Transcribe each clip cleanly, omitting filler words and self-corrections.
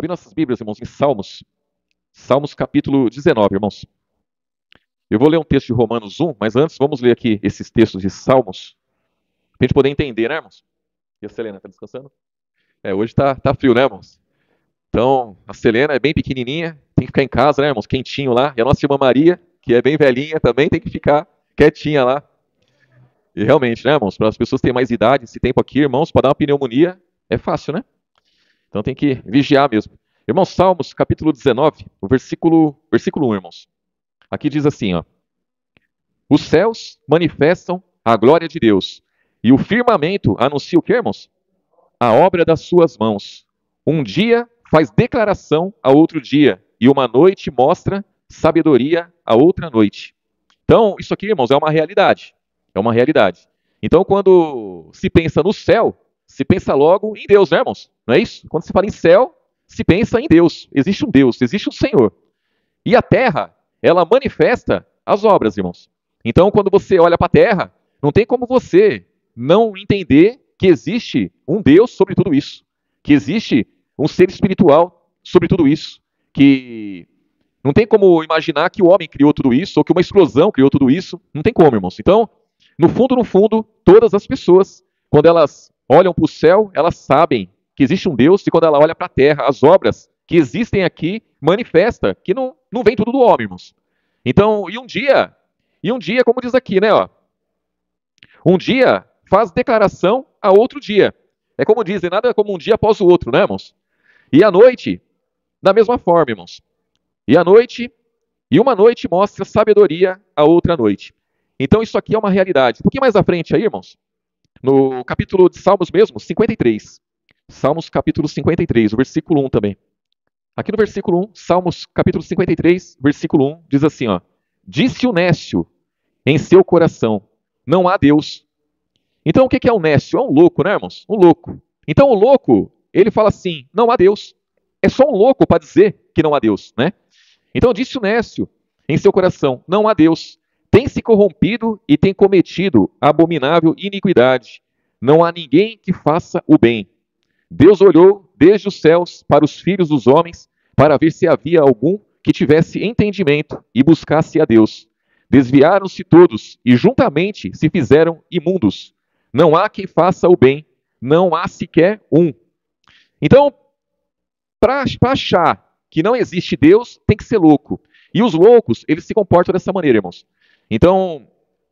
Abre nossas Bíblias, irmãos, em Salmos. Salmos capítulo 19, irmãos. Eu vou ler um texto de Romanos 1, mas antes vamos ler aqui esses textos de Salmos, para a gente poder entender, né, irmãos? E a Selena, está descansando? Hoje tá frio, né, irmãos? Então, a Selena é bem pequenininha, tem que ficar em casa, né, irmãos? Quentinho lá. E a nossa irmã Maria, que é bem velhinha, também tem que ficar quietinha lá. E realmente, né, irmãos? Para as pessoas que têm mais idade, esse tempo aqui, irmãos, para dar uma pneumonia, é fácil, né? Então tem que vigiar mesmo. Irmãos, Salmos, capítulo 19, o versículo 1, irmãos. Aqui diz assim, ó. Os céus manifestam a glória de Deus, e o firmamento anuncia o quê, irmãos? A obra das suas mãos. Um dia faz declaração a outro dia, e uma noite mostra sabedoria a outra noite. Então, isso aqui, irmãos, é uma realidade. É uma realidade. Então, quando se pensa no céu, se pensa logo em Deus, né, irmãos? Não é isso? Quando se fala em céu, se pensa em Deus. Existe um Deus, existe um Senhor. E a terra, ela manifesta as obras, irmãos. Então, quando você olha para a terra, não tem como você não entender que existe um Deus sobre tudo isso. Que existe um ser espiritual sobre tudo isso. Que não tem como imaginar que o homem criou tudo isso, ou que uma explosão criou tudo isso. Não tem como, irmãos. Então, no fundo, todas as pessoas, quando elas olham para o céu, elas sabem que existe um Deus, e quando ela olha para a terra, as obras que existem aqui manifesta que não vem tudo do homem, irmãos. Então, e um dia, como diz aqui, né, ó, um dia faz declaração a outro dia. É como dizem, nada como um dia após o outro, né, irmãos? E a noite, da mesma forma, irmãos. E uma noite mostra sabedoria a outra noite. Então isso aqui é uma realidade. Um pouquinho mais à frente aí, irmãos, no capítulo de Salmos mesmo, 53. Salmos capítulo 53, o versículo 1 também. Aqui no versículo 1, Salmos capítulo 53, versículo 1, diz assim, ó. Disse o nécio em seu coração, não há Deus. Então o que é um nécio? É um louco, né, irmãos? Um louco. Então o louco, ele fala assim, não há Deus. É só um louco para dizer que não há Deus, né? Então disse o nécio em seu coração, não há Deus. Tem se corrompido e tem cometido abominável iniquidade. Não há ninguém que faça o bem. Deus olhou desde os céus para os filhos dos homens, para ver se havia algum que tivesse entendimento e buscasse a Deus. Desviaram-se todos e juntamente se fizeram imundos. Não há quem faça o bem, não há sequer um. Então, para achar que não existe Deus, tem que ser louco. E os loucos, eles se comportam dessa maneira, irmãos. Então,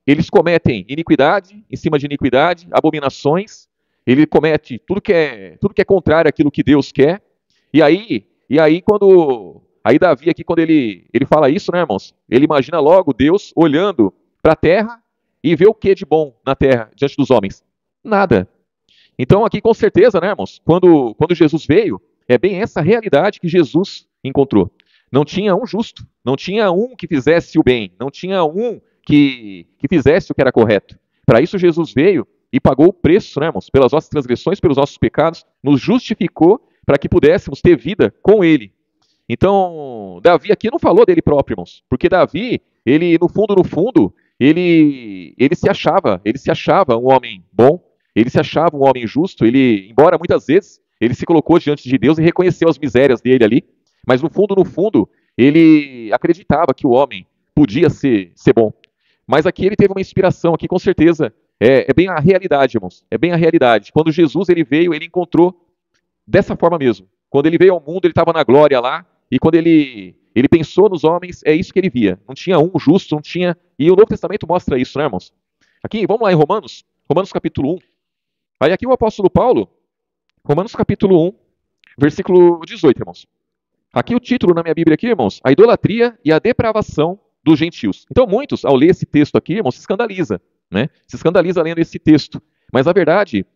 eles cometem iniquidade em cima de iniquidade, abominações. Ele comete tudo que é contrário àquilo que Deus quer. E aí Davi aqui, quando ele fala isso, né, irmãos? Ele imagina logo Deus olhando para a terra e vê o que de bom na terra diante dos homens? Nada. Então aqui com certeza, né, irmãos? Quando Jesus veio, é bem essa realidade que Jesus encontrou. Não tinha um justo, não tinha um que fizesse o bem, não tinha um que fizesse o que era correto. Para isso Jesus veio e pagou o preço, né, irmãos? Pelas nossas transgressões, pelos nossos pecados, nos justificou para que pudéssemos ter vida com Ele. Então, Davi aqui não falou dele próprio, irmãos, porque Davi, ele no fundo, ele se achava um homem bom, ele se achava um homem justo, ele, embora muitas vezes ele se colocou diante de Deus e reconheceu as misérias dele ali, mas no fundo, ele acreditava que o homem podia ser bom. Mas aqui ele teve uma inspiração, aqui com certeza, é bem a realidade, irmãos, é bem a realidade. Quando Jesus ele veio, ele encontrou dessa forma mesmo. Quando ele veio ao mundo, ele estava na glória lá, e quando ele pensou nos homens, é isso que ele via. Não tinha um justo, não tinha... E o Novo Testamento mostra isso, né, irmãos? Aqui, vamos lá em Romanos capítulo 1. Aí aqui o apóstolo Paulo, Romanos capítulo 1, versículo 18, irmãos. Aqui o título na minha Bíblia aqui, irmãos, a idolatria e a depravação dos gentios. Então muitos, ao ler esse texto aqui, irmãos, se escandaliza, né? Se escandaliza lendo esse texto. Mas a verdade,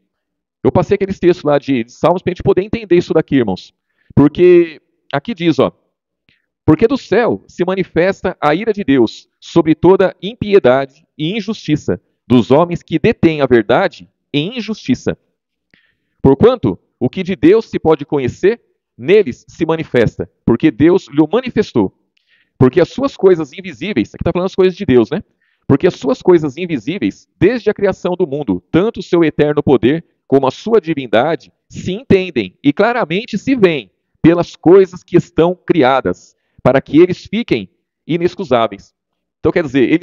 eu passei aqueles textos lá de Salmos para a gente poder entender isso daqui, irmãos. Porque aqui diz, ó, porque do céu se manifesta a ira de Deus sobre toda impiedade e injustiça dos homens que detêm a verdade em injustiça. Porquanto, o que de Deus se pode conhecer, neles se manifesta, porque Deus lhe manifestou. Porque as suas coisas invisíveis, aqui está falando as coisas de Deus, né? Porque as suas coisas invisíveis, desde a criação do mundo, tanto o seu eterno poder como a sua divindade, se entendem e claramente se veem pelas coisas que estão criadas, para que eles fiquem inexcusáveis. Então, quer dizer,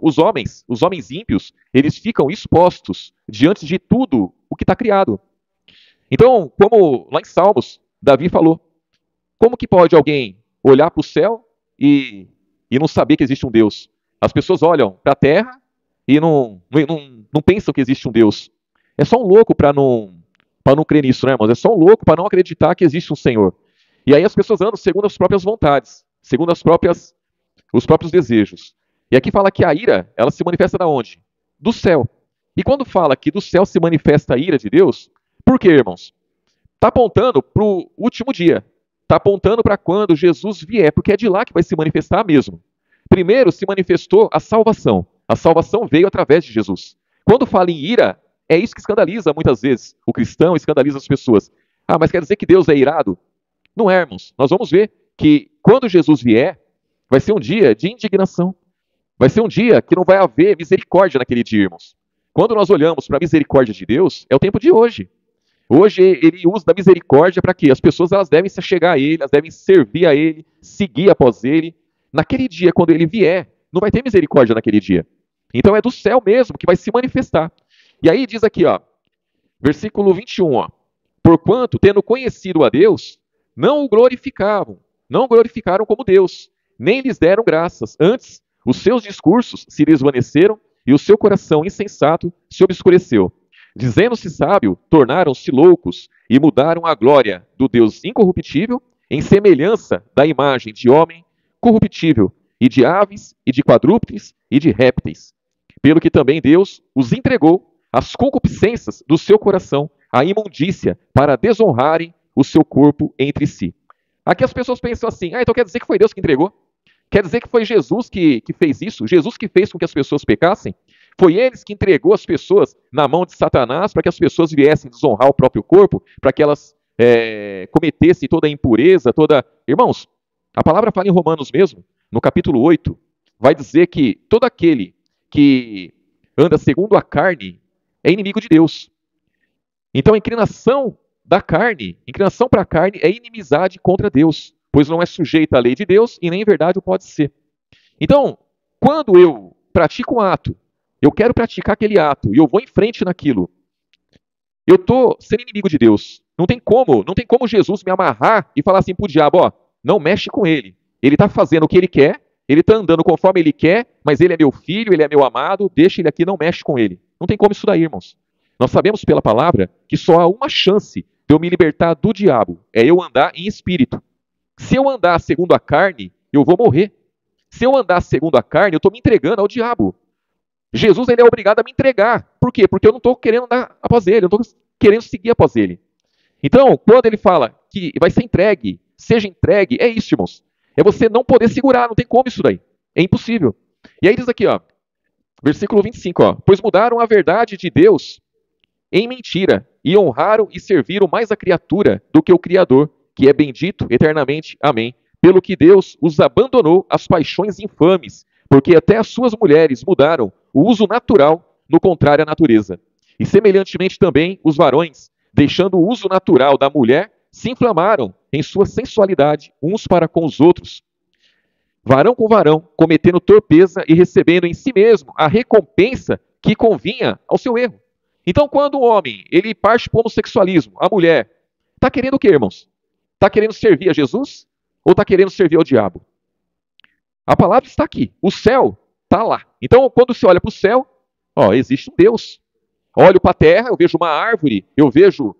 os homens ímpios, eles ficam expostos diante de tudo o que está criado. Então, como lá em Salmos, Davi falou, como que pode alguém olhar para o céu e não saber que existe um Deus? As pessoas olham para a terra e não pensam que existe um Deus. É só um louco para não crer nisso, né, irmãos? É só um louco para não acreditar que existe um Senhor. E aí as pessoas andam segundo as próprias vontades, segundo os próprios desejos. E aqui fala que a ira, ela se manifesta da onde? Do céu. E quando fala que do céu se manifesta a ira de Deus, por quê, irmãos? Está apontando para o último dia. Está apontando para quando Jesus vier, porque é de lá que vai se manifestar mesmo. Primeiro se manifestou a salvação. A salvação veio através de Jesus. Quando fala em ira, é isso que escandaliza muitas vezes. O cristão escandaliza as pessoas. Ah, mas quer dizer que Deus é irado? Não é, irmãos. Nós vamos ver que quando Jesus vier, vai ser um dia de indignação. Vai ser um dia que não vai haver misericórdia naquele dia, irmãos. Quando nós olhamos para a misericórdia de Deus, é o tempo de hoje. Hoje ele usa da misericórdia para quê? As pessoas elas devem se achegar a ele, elas devem servir a ele, seguir após ele. Naquele dia, quando ele vier, não vai ter misericórdia naquele dia. Então é do céu mesmo que vai se manifestar. E aí diz aqui, ó, versículo 21, ó, porquanto, tendo conhecido a Deus, não o glorificavam, não o glorificaram como Deus, nem lhes deram graças. Antes, os seus discursos se desvaneceram e o seu coração insensato se obscureceu. Dizendo-se sábio, tornaram-se loucos e mudaram a glória do Deus incorruptível em semelhança da imagem de homem corruptível e de aves e de quadrúpedes e de répteis. Pelo que também Deus os entregou às concupiscências do seu coração, à imundícia, para desonrarem o seu corpo entre si. Aqui as pessoas pensam assim, então quer dizer que foi Deus que entregou? Quer dizer que foi Jesus que fez isso? Jesus que fez com que as pessoas pecassem? Foi ele que entregou as pessoas na mão de Satanás para que as pessoas viessem desonrar o próprio corpo, para que elas cometessem toda a impureza, toda... Irmãos, a palavra fala em Romanos mesmo, no capítulo 8, vai dizer que todo aquele que anda segundo a carne é inimigo de Deus. Então a inclinação da carne, inclinação para a carne é inimizade contra Deus, pois não é sujeita à lei de Deus e nem em verdade o pode ser. Então, quando eu pratico um ato, eu quero praticar aquele ato e eu vou em frente naquilo, eu estou sendo inimigo de Deus. Não tem como Jesus me amarrar e falar assim para o diabo, ó, não mexe com ele. Ele está fazendo o que ele quer, ele está andando conforme ele quer, mas ele é meu filho, ele é meu amado, deixa ele aqui, não mexe com ele. Não tem como isso daí, irmãos. Nós sabemos pela palavra que só há uma chance de eu me libertar do diabo, é eu andar em espírito. Se eu andar segundo a carne, eu vou morrer. Se eu andar segundo a carne, eu estou me entregando ao diabo. Jesus ele é obrigado a me entregar. Por quê? Porque eu não estou querendo andar após ele, eu não estou querendo seguir após ele. Então, quando ele fala que vai ser entregue, seja entregue, é isso, irmãos. É você não poder segurar, não tem como isso daí. É impossível. E aí diz aqui, ó, versículo 25, ó, pois mudaram a verdade de Deus em mentira, e honraram e serviram mais a criatura do que o Criador, que é bendito eternamente. Amém. Pelo que Deus os abandonou às paixões infames, porque até as suas mulheres mudaram o uso natural no contrário à natureza. E semelhantemente também os varões, deixando o uso natural da mulher, se inflamaram em sua sensualidade uns para com os outros. Varão com varão, cometendo torpeza e recebendo em si mesmo a recompensa que convinha ao seu erro. Então, quando o homem ele parte para o homossexualismo, a mulher, está querendo o quê, irmãos? Está querendo servir a Jesus ou está querendo servir ao diabo? A palavra está aqui, o céu está lá. Então, quando você olha para o céu, ó, existe um Deus. Olho para a terra, eu vejo uma árvore, eu vejo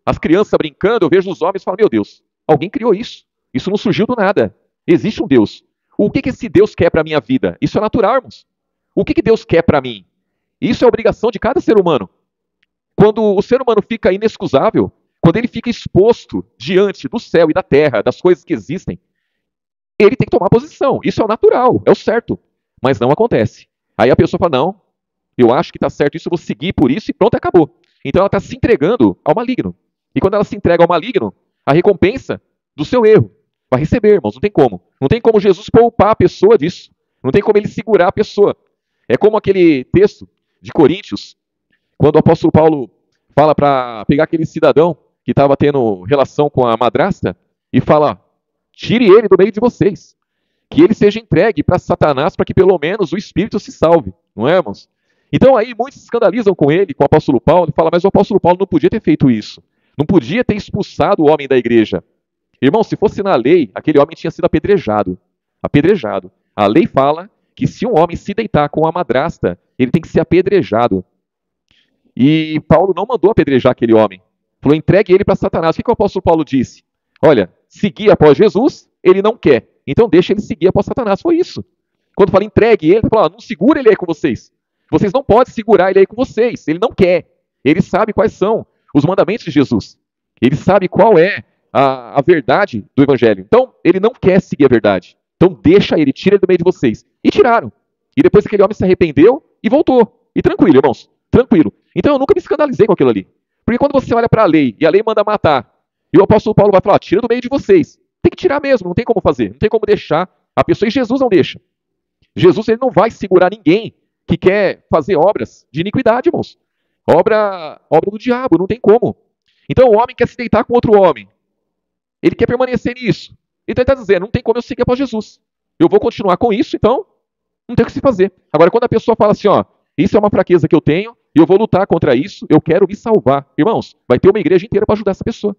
as crianças brincando, eu vejo os homens e falo, meu Deus, alguém criou isso. Isso não surgiu do nada. Existe um Deus. O que esse Deus quer para a minha vida? Isso é natural, irmãos. O que Deus quer para mim? Isso é obrigação de cada ser humano. Quando o ser humano fica inexcusável, quando ele fica exposto diante do céu e da terra, das coisas que existem, ele tem que tomar posição. Isso é o natural, é o certo. Mas não acontece. Aí a pessoa fala, não, eu acho que está certo isso, eu vou seguir por isso e pronto, acabou. Então ela está se entregando ao maligno. E quando ela se entrega ao maligno, a recompensa do seu erro vai receber, irmãos, não tem como. Não tem como Jesus poupar a pessoa disso. Não tem como ele segurar a pessoa. É como aquele texto de Coríntios, quando o apóstolo Paulo fala para pegar aquele cidadão que estava tendo relação com a madrasta, e fala: tire ele do meio de vocês, que ele seja entregue para Satanás, para que pelo menos o espírito se salve, não é, irmãos? Então aí muitos se escandalizam com ele, com o apóstolo Paulo, e falam: mas o apóstolo Paulo não podia ter feito isso, não podia ter expulsado o homem da igreja. Irmão, se fosse na lei, aquele homem tinha sido apedrejado. Apedrejado. A lei fala que se um homem se deitar com a madrasta, ele tem que ser apedrejado. E Paulo não mandou apedrejar aquele homem. Falou: entregue ele para Satanás. O que o apóstolo Paulo disse? Olha, seguir após Jesus, ele não quer. Então deixa ele seguir após Satanás. Foi isso. Quando fala entregue ele, ele fala: não segura ele aí com vocês. Vocês não podem segurar ele aí com vocês. Ele não quer. Ele sabe quais são os mandamentos de Jesus. Ele sabe qual é a verdade do evangelho. Então, ele não quer seguir a verdade. Então, deixa ele, tira ele do meio de vocês. E tiraram. E depois aquele homem se arrependeu e voltou. E tranquilo, irmãos. Tranquilo. Então, eu nunca me escandalizei com aquilo ali. Porque quando você olha para a lei e a lei manda matar, e o apóstolo Paulo vai falar: tira do meio de vocês. Tem que tirar mesmo, não tem como fazer. Não tem como deixar a pessoa. E Jesus não deixa. Jesus, ele não vai segurar ninguém que quer fazer obras de iniquidade, irmãos. Obra do diabo, não tem como. Então, o homem quer se deitar com outro homem. Ele quer permanecer nisso. Então, ele está dizendo: não tem como eu seguir após Jesus. Eu vou continuar com isso, então não tem o que se fazer. Agora, quando a pessoa fala assim: ó, isso é uma fraqueza que eu tenho, e eu vou lutar contra isso, eu quero me salvar. Irmãos, vai ter uma igreja inteira para ajudar essa pessoa.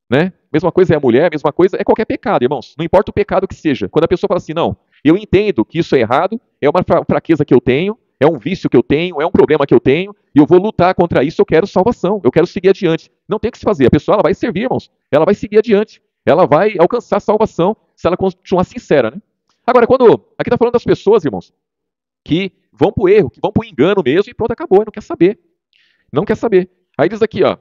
Né? Mesma coisa é a mulher, mesma coisa é qualquer pecado, irmãos. Não importa o pecado que seja. Quando a pessoa fala assim: não, eu entendo que isso é errado, é uma fraqueza que eu tenho, é um vício que eu tenho, é um problema que eu tenho, e eu vou lutar contra isso, eu quero salvação, eu quero seguir adiante. Não tem o que se fazer. A pessoa, ela vai servir, irmãos. Ela vai seguir adiante. Ela vai alcançar salvação se ela continuar sincera, né? Agora, aqui está falando das pessoas, irmãos, que vão para o erro, que vão para o engano mesmo, e pronto, acabou, e não quer saber. Não quer saber. Aí diz aqui, ó,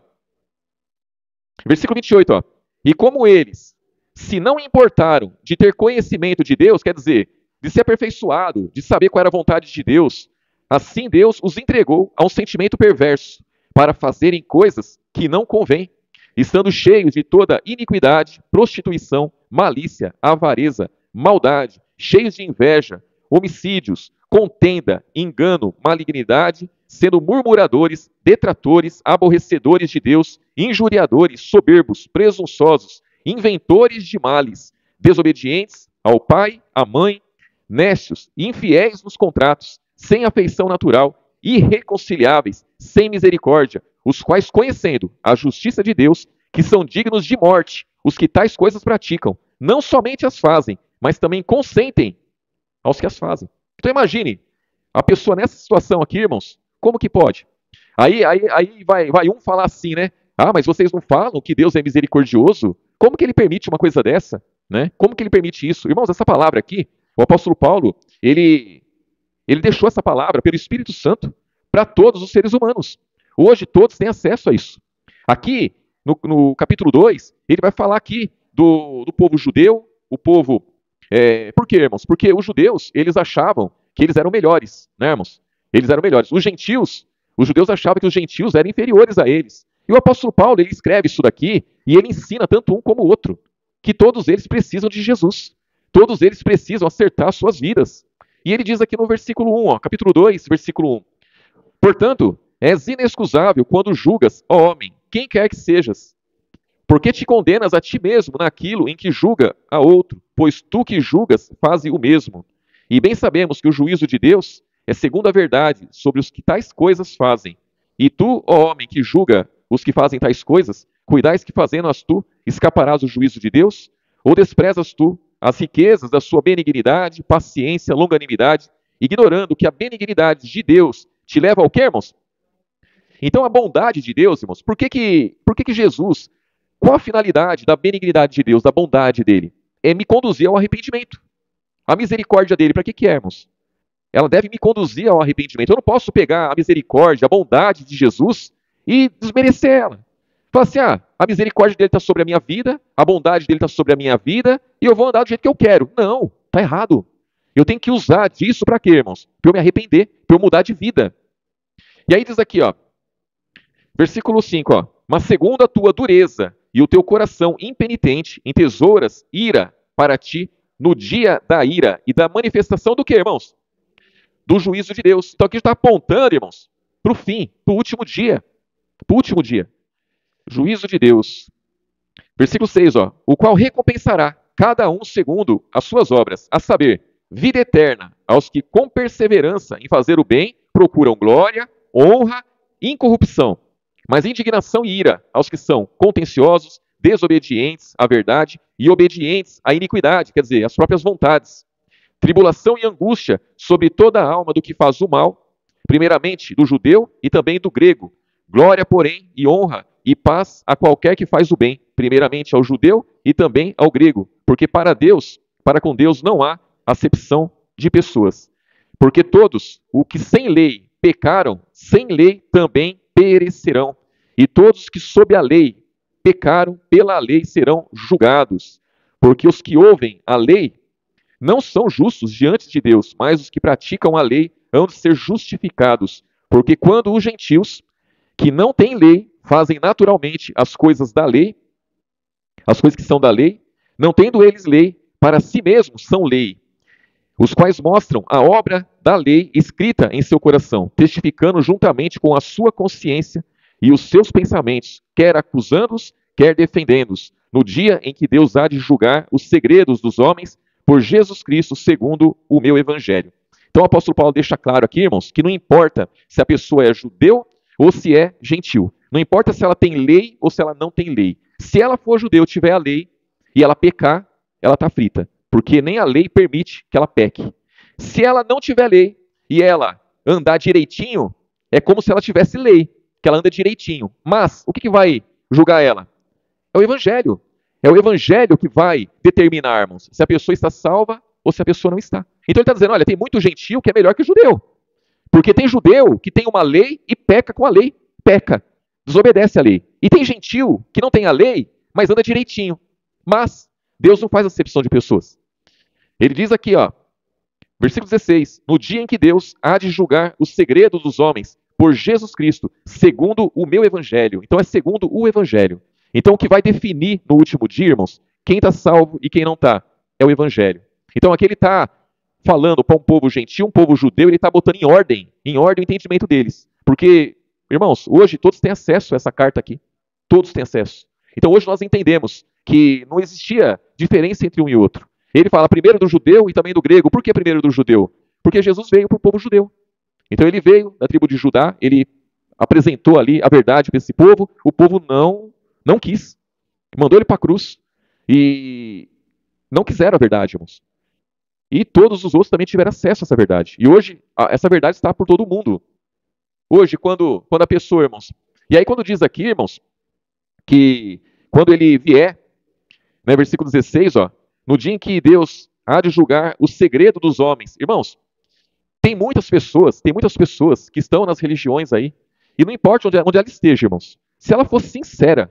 versículo 28, ó. E como eles se não importaram de ter conhecimento de Deus, quer dizer, de ser aperfeiçoado, de saber qual era a vontade de Deus, assim Deus os entregou a um sentimento perverso para fazerem coisas que não convêm, estando cheios de toda iniquidade, prostituição, malícia, avareza, maldade, cheios de inveja, homicídios, contenda, engano, malignidade, sendo murmuradores, detratores, aborrecedores de Deus, injuriadores, soberbos, presunçosos, inventores de males, desobedientes ao pai, à mãe, nécios, infiéis nos contratos, sem afeição natural, irreconciliáveis, sem misericórdia, os quais, conhecendo a justiça de Deus, que são dignos de morte, os que tais coisas praticam, não somente as fazem, mas também consentem aos que as fazem. Então imagine, a pessoa nessa situação aqui, irmãos, como que pode? Aí vai um falar assim, né? Ah, mas vocês não falam que Deus é misericordioso? Como que ele permite uma coisa dessa? Né? Como que ele permite isso? Irmãos, essa palavra aqui, o apóstolo Paulo, ele deixou essa palavra pelo Espírito Santo para todos os seres humanos. Hoje todos têm acesso a isso. Aqui, no capítulo 2, ele vai falar aqui do povo judeu, o povo... por quê, irmãos? Porque os judeus, eles achavam que eles eram melhores, né, irmãos? Eles eram melhores. Os gentios, os judeus achavam que os gentios eram inferiores a eles. E o apóstolo Paulo, ele escreve isso daqui e ele ensina tanto um como o outro, que todos eles precisam de Jesus. Todos eles precisam acertar suas vidas. E ele diz aqui no versículo 1, ó, capítulo 2, versículo 1. Portanto, és inexcusável quando julgas, ó homem, quem quer que sejas. Porque te condenas a ti mesmo naquilo em que julga a outro, pois tu que julgas, faze o mesmo. E bem sabemos que o juízo de Deus é segundo a verdade sobre os que tais coisas fazem. E tu, ó homem, que julga os que fazem tais coisas, cuidais que fazendo-as tu, escaparás do juízo de Deus? Ou desprezas tu as riquezas da sua benignidade, paciência, longanimidade, ignorando que a benignidade de Deus te leva ao quê, irmãos? Então a bondade de Deus, irmãos, por que Jesus, qual a finalidade da benignidade de Deus, da bondade dele? É me conduzir ao arrependimento. A misericórdia dele, para que é, irmãos? Ela deve me conduzir ao arrependimento. Eu não posso pegar a misericórdia, a bondade de Jesus e desmerecer ela. Falar assim, a misericórdia dele está sobre a minha vida, a bondade dele está sobre a minha vida, e eu vou andar do jeito que eu quero. Não, está errado. Eu tenho que usar disso para quê, irmãos? Para eu me arrepender, para eu mudar de vida. E aí diz aqui, ó, versículo 5, ó, mas segundo a tua dureza e o teu coração impenitente entesouras ira para ti no dia da ira e da manifestação do quê, irmãos? Do juízo de Deus. Então aqui está apontando, irmãos, para o fim, para o último dia. Para o último dia. Juízo de Deus. Versículo 6, ó, o qual recompensará cada um segundo as suas obras, a saber, vida eterna aos que com perseverança em fazer o bem procuram glória, honra e incorrupção, mas indignação e ira aos que são contenciosos, desobedientes à verdade e obedientes à iniquidade, quer dizer, às próprias vontades. Tribulação e angústia sobre toda a alma do que faz o mal, primeiramente do judeu e também do grego. Glória, porém, e honra e paz a qualquer que faz o bem, primeiramente ao judeu e também ao grego, porque para Deus, para com Deus não há acepção de pessoas. Porque todos, o que sem lei pecaram, sem lei também perecerão. E todos que sob a lei pecaram, pela lei serão julgados. Porque os que ouvem a lei não são justos diante de Deus, mas os que praticam a lei hão de ser justificados. Porque quando os gentios, que não têm lei, fazem naturalmente as coisas da lei, as coisas que são da lei, não tendo eles lei, para si mesmos são lei, os quais mostram a obra da lei escrita em seu coração, testificando juntamente com a sua consciência e os seus pensamentos, quer acusando-os, quer defendendo-os, no dia em que Deus há de julgar os segredos dos homens por Jesus Cristo, segundo o meu evangelho. Então o apóstolo Paulo deixa claro aqui, irmãos, que não importa se a pessoa é judeu ou se é gentil. Não importa se ela tem lei ou se ela não tem lei. Se ela for judeu, tiver a lei e ela pecar, ela está frita, porque nem a lei permite que ela peque. Se ela não tiver lei e ela andar direitinho, é como se ela tivesse lei, que ela anda direitinho. Mas o que vai julgar ela? É o evangelho. É o evangelho que vai determinar, irmãos, se a pessoa está salva ou se a pessoa não está. Então ele está dizendo, olha, tem muito gentil que é melhor que judeu. Porque tem judeu que tem uma lei e peca com a lei, peca, desobedece a lei. E tem gentil que não tem a lei, mas anda direitinho. Mas Deus não faz acepção de pessoas. Ele diz aqui, ó, versículo 16, no dia em que Deus há de julgar os segredos dos homens por Jesus Cristo, segundo o meu evangelho. Então é segundo o evangelho. Então o que vai definir no último dia, irmãos, quem está salvo e quem não está, é o evangelho. Então aqui ele está falando para um povo gentil, um povo judeu, ele está botando em ordem o entendimento deles. Porque, irmãos, hoje todos têm acesso a essa carta aqui. Todos têm acesso. Então hoje nós entendemos que não existia diferença entre um e outro. Ele fala primeiro do judeu e também do grego. Por que primeiro do judeu? Porque Jesus veio para o povo judeu. Então ele veio da tribo de Judá, ele apresentou ali a verdade para esse povo, o povo não quis. Mandou ele para a cruz e não quiseram a verdade, irmãos. E todos os outros também tiveram acesso a essa verdade. E hoje, essa verdade está por todo mundo. Hoje, quando a pessoa, irmãos... E aí quando diz aqui, irmãos, que quando ele vier, né, versículo 16, ó, no dia em que Deus há de julgar o segredo dos homens. Irmãos, tem muitas pessoas que estão nas religiões aí, e não importa onde ela esteja, irmãos. Se ela for sincera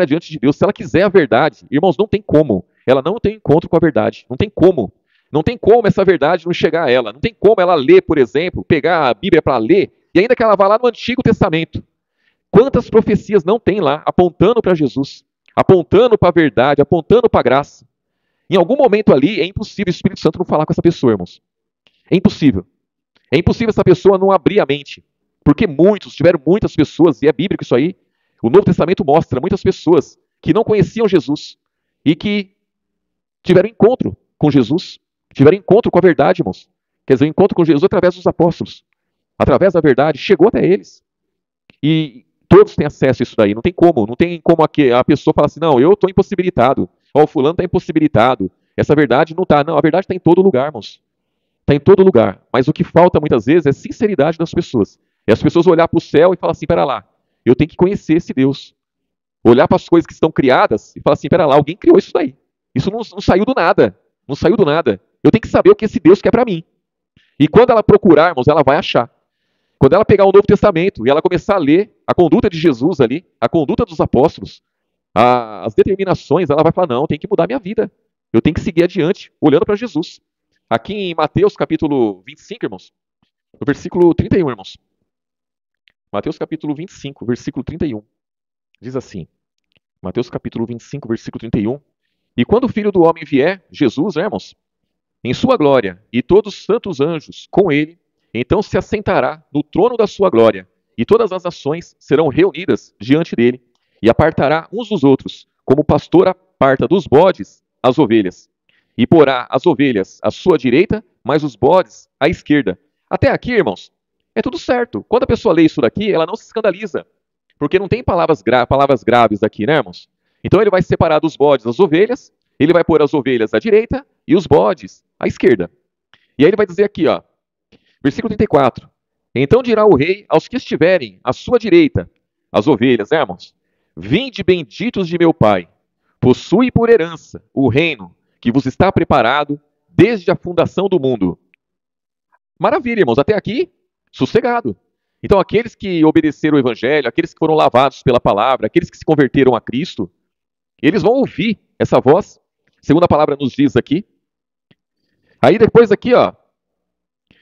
diante de Deus, se ela quiser a verdade, irmãos, não tem como. Ela não tem encontro com a verdade. Não tem como. Não tem como essa verdade não chegar a ela. Não tem como ela ler, por exemplo, pegar a Bíblia para ler, e ainda que ela vá lá no Antigo Testamento. Quantas profecias não tem lá apontando para Jesus, apontando para a verdade, apontando para a graça? Em algum momento ali é impossível o Espírito Santo não falar com essa pessoa, irmãos. É impossível. É impossível essa pessoa não abrir a mente. Porque tiveram muitas pessoas, e é bíblico isso aí, o Novo Testamento mostra muitas pessoas que não conheciam Jesus e que tiveram encontro com Jesus, tiveram encontro com a verdade, irmãos. Quer dizer, o encontro com Jesus através dos apóstolos, através da verdade, chegou até eles. E todos têm acesso a isso daí, não tem como a pessoa falar assim, não, eu estou impossibilitado, ó, o fulano está impossibilitado, essa verdade não está, não, a verdade está em todo lugar, irmãos. Está em todo lugar, mas o que falta muitas vezes é sinceridade das pessoas. É as pessoas olhar para o céu e falar assim, pera lá, eu tenho que conhecer esse Deus. Olhar para as coisas que estão criadas e falar assim, pera lá, alguém criou isso daí. Isso não saiu do nada, não saiu do nada. Eu tenho que saber o que esse Deus quer para mim. E quando ela procurar, irmãos, ela vai achar. Quando ela pegar o Novo Testamento e ela começar a ler a conduta de Jesus ali, a conduta dos apóstolos, as determinações, ela vai falar, não, tem que mudar minha vida. Eu tenho que seguir adiante, olhando para Jesus. Aqui em Mateus capítulo 25, irmãos, no versículo 31, irmãos. Mateus capítulo 25, versículo 31. Diz assim, Mateus capítulo 25, versículo 31. E quando o Filho do Homem vier, Jesus, né, irmãos, em sua glória, e todos os santos anjos com ele, então se assentará no trono da sua glória, e todas as nações serão reunidas diante dele, e apartará uns dos outros, como o pastor aparta dos bodes as ovelhas, e porá as ovelhas à sua direita, mas os bodes à esquerda. Até aqui, irmãos, é tudo certo. Quando a pessoa lê isso daqui, ela não se escandaliza, porque não tem palavras graves aqui, né, irmãos? Então ele vai separar dos bodes as ovelhas, ele vai pôr as ovelhas à direita e os bodes à esquerda. E aí ele vai dizer aqui, ó, versículo 34. Então dirá o rei aos que estiverem à sua direita, as ovelhas, né, irmãos? Vinde benditos de meu pai, possui por herança o reino que vos está preparado desde a fundação do mundo. Maravilha, irmãos, até aqui, sossegado. Então, aqueles que obedeceram o evangelho, aqueles que foram lavados pela palavra, aqueles que se converteram a Cristo, eles vão ouvir essa voz, segundo a palavra nos diz aqui. Aí depois aqui, ó,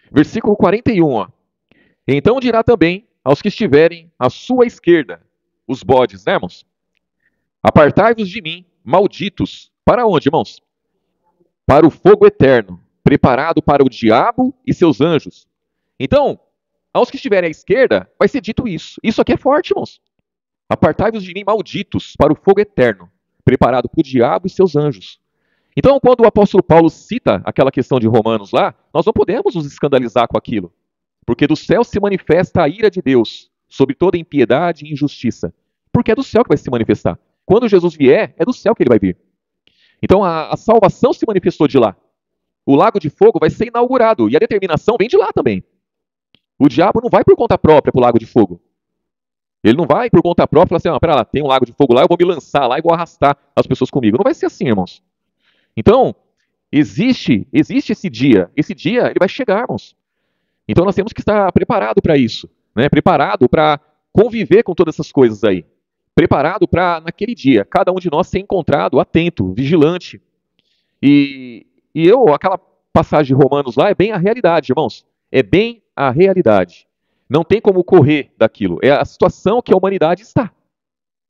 versículo 41, ó. Então dirá também aos que estiverem à sua esquerda, os bodes, né, irmãos? Apartai-vos de mim, malditos. Para onde, irmãos? Para o fogo eterno, preparado para o diabo e seus anjos. Então, aos que estiverem à esquerda, vai ser dito isso. Isso aqui é forte, irmãos. Apartai-vos de mim, malditos, para o fogo eterno, preparado para o diabo e seus anjos. Então, quando o apóstolo Paulo cita aquela questão de Romanos lá, nós não podemos nos escandalizar com aquilo. Porque do céu se manifesta a ira de Deus sobre toda impiedade e injustiça. Porque é do céu que vai se manifestar. Quando Jesus vier, é do céu que ele vai vir. Então a salvação se manifestou de lá. O lago de fogo vai ser inaugurado e a determinação vem de lá também. O diabo não vai por conta própria para o lago de fogo. Ele não vai por conta própria e falar assim, pera lá, tem um lago de fogo lá, eu vou me lançar lá e vou arrastar as pessoas comigo. Não vai ser assim, irmãos. Então, existe esse dia. Esse dia, ele vai chegar, irmãos. Então nós temos que estar preparado para isso, né? Preparado para conviver com todas essas coisas aí. Preparado para, naquele dia, cada um de nós ser encontrado atento, vigilante. E aquela passagem de Romanos lá é bem a realidade, irmãos. É bem a realidade. Não tem como correr daquilo. É a situação que a humanidade está.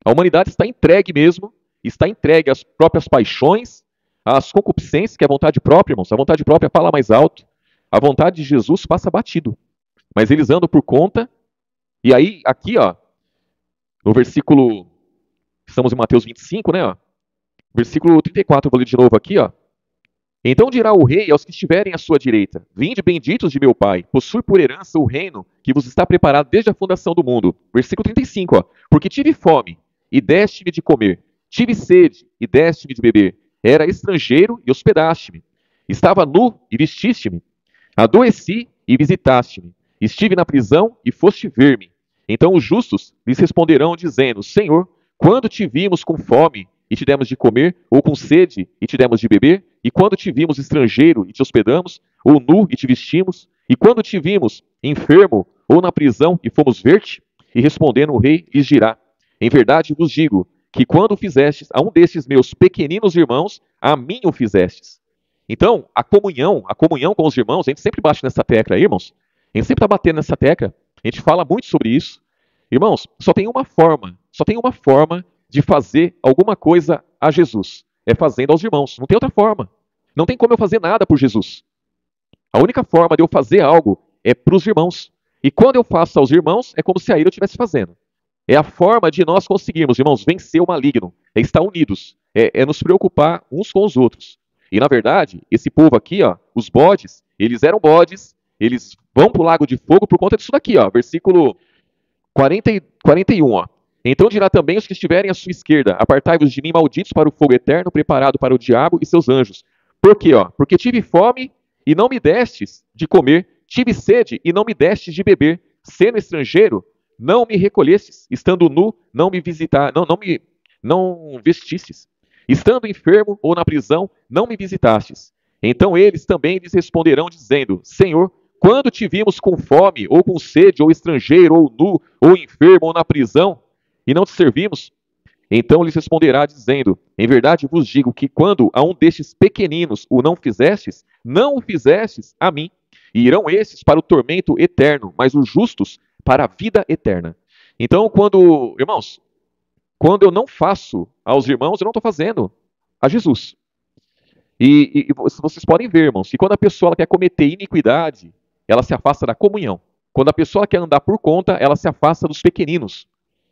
A humanidade está entregue mesmo, está entregue às próprias paixões, às concupiscências, que é a vontade própria, irmãos. A vontade própria fala mais alto. A vontade de Jesus passa batido. Mas eles andam por conta. E aí, aqui, ó, no versículo, estamos em Mateus 25, né? Ó, versículo 34, eu vou ler de novo aqui, ó. Então dirá o rei aos que estiverem à sua direita: Vinde benditos de meu pai, possui por herança o reino que vos está preparado desde a fundação do mundo. Versículo 35, ó. Porque tive fome e deste-me de comer, tive sede e deste-me de beber, era estrangeiro e hospedaste-me, estava nu e vestiste-me, adoeci e visitaste-me, estive na prisão e foste ver-me. Então os justos lhes responderão dizendo: Senhor, quando te vimos com fome e te demos de comer, ou com sede e te demos de beber? E quando te vimos estrangeiro e te hospedamos, ou nu e te vestimos? E quando te vimos enfermo ou na prisão e fomos ver-te? E respondendo o rei lhes dirá: Em verdade vos digo que quando fizestes a um destes meus pequeninos irmãos, a mim o fizestes. Então, a comunhão com os irmãos, a gente sempre bate nessa tecla aí, irmãos. A gente sempre está batendo nessa tecla. A gente fala muito sobre isso. Irmãos, só tem uma forma de fazer alguma coisa a Jesus. É fazendo aos irmãos. Não tem outra forma. Não tem como eu fazer nada por Jesus. A única forma de eu fazer algo é para os irmãos. E quando eu faço aos irmãos, é como se a ele eu estivesse fazendo. É a forma de nós conseguirmos, irmãos, vencer o maligno. É estar unidos. É nos preocupar uns com os outros. E na verdade, esse povo aqui, ó, os bodes, eles eram bodes, eles vão para o lago de fogo por conta disso daqui, ó, versículo 41, ó. Então dirá também os que estiverem à sua esquerda: Apartai-vos de mim, malditos, para o fogo eterno, preparado para o diabo e seus anjos. Por quê, ó? Porque tive fome e não me destes de comer, tive sede e não me destes de beber, sendo estrangeiro, não me recolhestes, estando nu, não me visitar, não vestistes, estando enfermo ou na prisão, não me visitastes. Então eles também lhes responderão dizendo: Senhor, quando te vimos com fome, ou com sede, ou estrangeiro, ou nu, ou enfermo, ou na prisão, e não te servimos? Então lhes responderá dizendo: Em verdade vos digo que quando a um destes pequeninos o não o fizestes a mim. E irão estes para o tormento eterno, mas os justos para a vida eterna. Então, irmãos, quando eu não faço aos irmãos, eu não estou fazendo a Jesus. E vocês podem ver, irmãos, que quando a pessoa ela quer cometer iniquidade, ela se afasta da comunhão. Quando a pessoa quer andar por conta, ela se afasta dos pequeninos.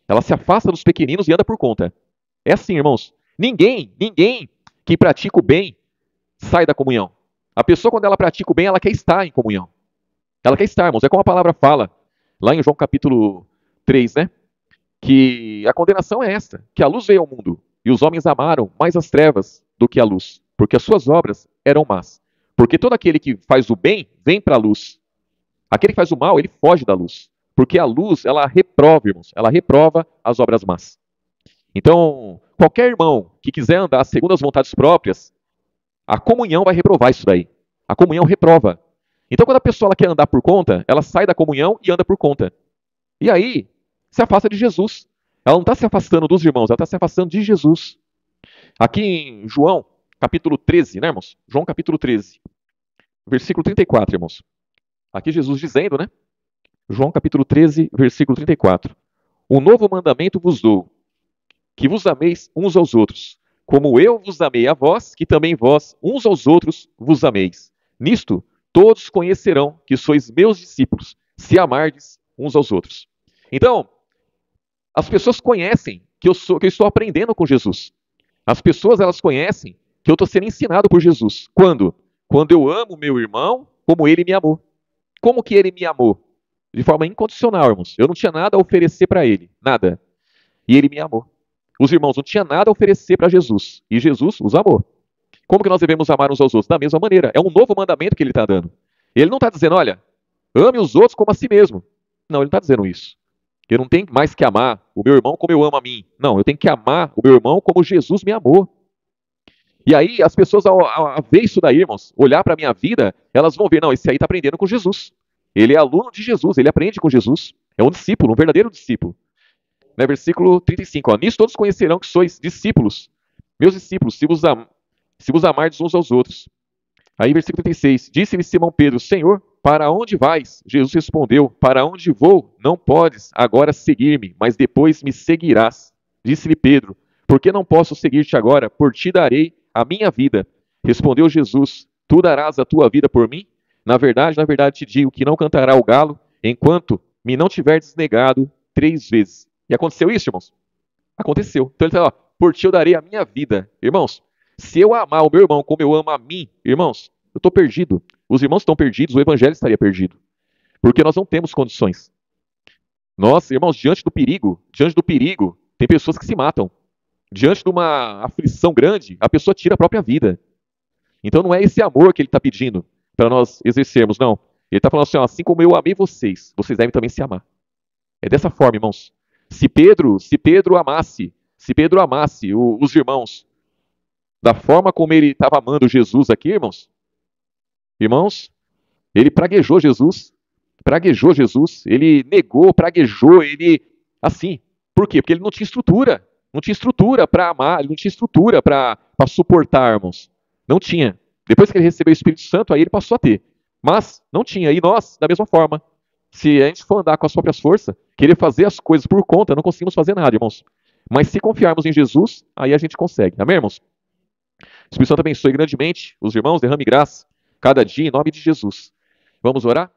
Ela se afasta dos pequeninos e anda por conta. É assim, irmãos. Ninguém que pratica o bem sai da comunhão. A pessoa, quando ela pratica o bem, ela quer estar em comunhão. Ela quer estar, irmãos. É como a palavra fala, lá em João capítulo 3, né? Que a condenação é esta, que a luz veio ao mundo, e os homens amaram mais as trevas do que a luz, porque as suas obras eram más. Porque todo aquele que faz o bem, vem para a luz. Aquele que faz o mal, ele foge da luz. Porque a luz, ela reprova, irmãos, ela reprova as obras más. Então, qualquer irmão que quiser andar segundo as vontades próprias, a comunhão vai reprovar isso daí. A comunhão reprova. Então, quando a pessoa ela quer andar por conta, ela sai da comunhão e anda por conta. E aí, se afasta de Jesus. Ela não está se afastando dos irmãos, ela está se afastando de Jesus. Aqui em João, capítulo 13, né, irmãos? João, capítulo 13, versículo 34, irmãos. Aqui Jesus dizendo, né? João, capítulo 13, versículo 34. Um novo mandamento vos dou, que vos ameis uns aos outros, como eu vos amei a vós, que também vós uns aos outros vos ameis. Nisto, todos conhecerão que sois meus discípulos, se amardes uns aos outros. Então, as pessoas conhecem que eu estou aprendendo com Jesus. As pessoas, elas conhecem que eu estou sendo ensinado por Jesus. Quando? Quando eu amo meu irmão como ele me amou. Como que ele me amou? De forma incondicional, irmãos. Eu não tinha nada a oferecer para ele, nada. E ele me amou. Os irmãos não tinham nada a oferecer para Jesus, e Jesus os amou. Como que nós devemos amar uns aos outros? Da mesma maneira. É um novo mandamento que ele está dando. Ele não está dizendo, olha, ame os outros como a si mesmo. Não, ele não está dizendo isso. Eu não tenho mais que amar o meu irmão como eu amo a mim. Não, eu tenho que amar o meu irmão como Jesus me amou. E aí, as pessoas, ao ver isso daí, irmãos, olhar para a minha vida, elas vão ver, não, esse aí está aprendendo com Jesus. Ele é aluno de Jesus, ele aprende com Jesus. É um discípulo, um verdadeiro discípulo. Né, versículo 35, ó, nisso todos conhecerão que sois discípulos, meus discípulos, se vos amardes uns aos outros. Aí, versículo 36, disse-lhe Simão Pedro, Senhor, para onde vais? Jesus respondeu, para onde vou? Não podes agora seguir-me, mas depois me seguirás. Disse-lhe Pedro, por que não posso seguir-te agora? Por ti darei a minha vida. Respondeu Jesus, tu darás a tua vida por mim? Na verdade te digo que não cantará o galo, enquanto me não tiverdes negado 3 vezes. E aconteceu isso, irmãos? Aconteceu. Então ele fala, por ti eu darei a minha vida. Irmãos, se eu amar o meu irmão como eu amo a mim, irmãos, eu estou perdido. Os irmãos estão perdidos, o evangelho estaria perdido. Porque nós não temos condições. Nós, irmãos, diante do perigo, tem pessoas que se matam. Diante de uma aflição grande, a pessoa tira a própria vida. Então não é esse amor que ele está pedindo para nós exercermos, não. Ele está falando assim, ó, assim como eu amei vocês, vocês devem também se amar. É dessa forma, irmãos. Se Pedro amasse os irmãos da forma como ele estava amando Jesus aqui, irmãos, ele praguejou Jesus, ele negou, praguejou, ele assim. Por quê? Porque ele não tinha estrutura para amar, ele não tinha estrutura para suportar, irmãos. Não tinha. Depois que ele recebeu o Espírito Santo, aí ele passou a ter. Mas não tinha. E nós, da mesma forma, se a gente for andar com as próprias forças, querer fazer as coisas por conta, não conseguimos fazer nada, irmãos. Mas se confiarmos em Jesus, aí a gente consegue. Amém, irmãos? O Espírito Santo abençoe grandemente os irmãos, derrame graça cada dia em nome de Jesus. Vamos orar?